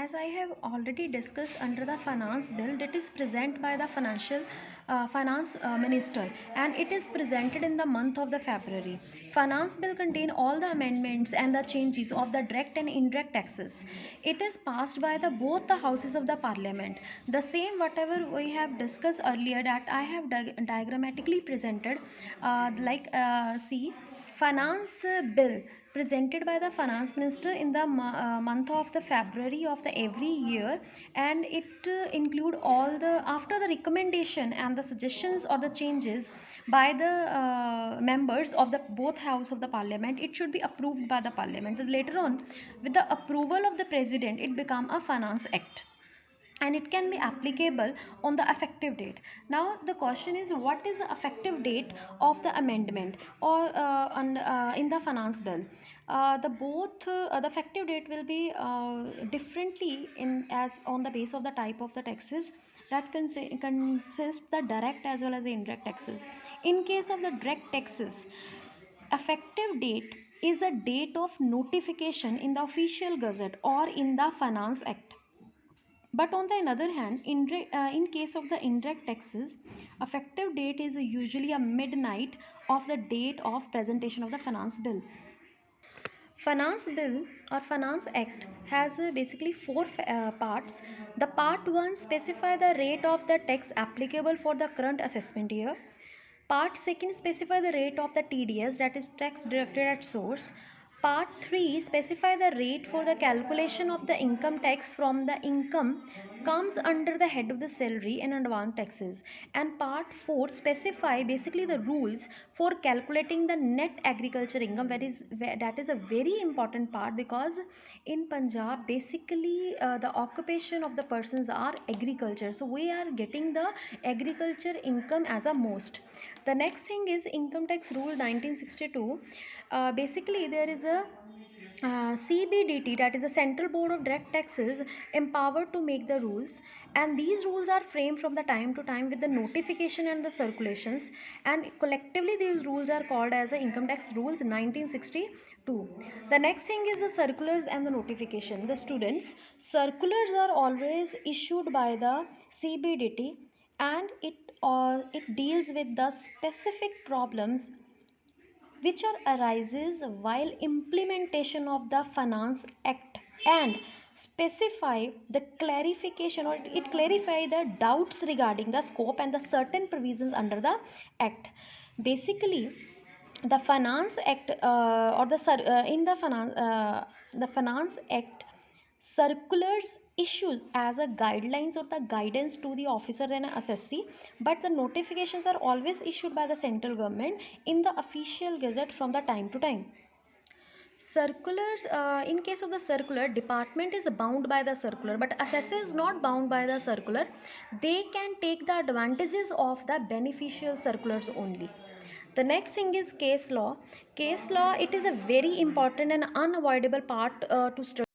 as I have already discussed under the finance bill, that is present by the finance minister, and it is presented in the month of the February. Finance bill contain all the amendments and the changes of the direct and indirect taxes. It is passed by the both the houses of the parliament. The same whatever we have discussed earlier, that I have diagrammatically presented, see, finance bill presented by the finance minister in the month of the February of the every year, and it include all the after the recommendation and the suggestions or the changes by the members of the both house of the parliament. It should be approved by the parliament. So later on, with the approval of the president, it become a finance act, and it can be applicable on the effective date. Now the question is, what is the effective date of the amendment or in the finance bill? The effective date will be differently in as on the base of the type of the taxes that consist the direct as well as the indirect taxes. In case of the direct taxes, effective date is a date of notification in the official gazette or in the finance act. But on the other hand, in case of the indirect taxes, effective date is usually a midnight of the date of presentation of the finance bill. Finance bill or finance act has basically four parts. The part 1 specify the rate of the tax applicable for the current assessment year. Part 2 specify the rate of the TDS, that is tax deducted at source. Part 3 specify the rate for the calculation of the income tax from the income comes under the head of the salary and advance taxes. And part 4 specify basically the rules for calculating the net agriculture income. That is a very important part, because in Punjab basically the occupation of the persons are agriculture, so we are getting the agriculture income as a most. The next thing is income tax rule 1962. Basically there is a CBDT, that is the Central Board of Direct Taxes, empowered to make the rules, and these rules are framed from the time to time with the notification and the circulations, and collectively these rules are called as the Income Tax Rules 1962. The next thing is the circulars and the notification. The students, circulars are always issued by the CBDT, and it deals with the specific problems which are arises while implementation of the finance act, and specify the clarification, or it clarify the doubts regarding the scope and the certain provisions under the act. Basically the finance act or the in the finance act, circulars issues as a guidelines or the guidance to the officer and assessee, but the notifications are always issued by the central government in the official gazette from the time to time. Circulars, in case of the circular, department is bound by the circular, but assessor is not bound by the circular. They can take the advantages of the beneficial circulars only. The next thing is case law. Case law, it is a very important and unavoidable part to study.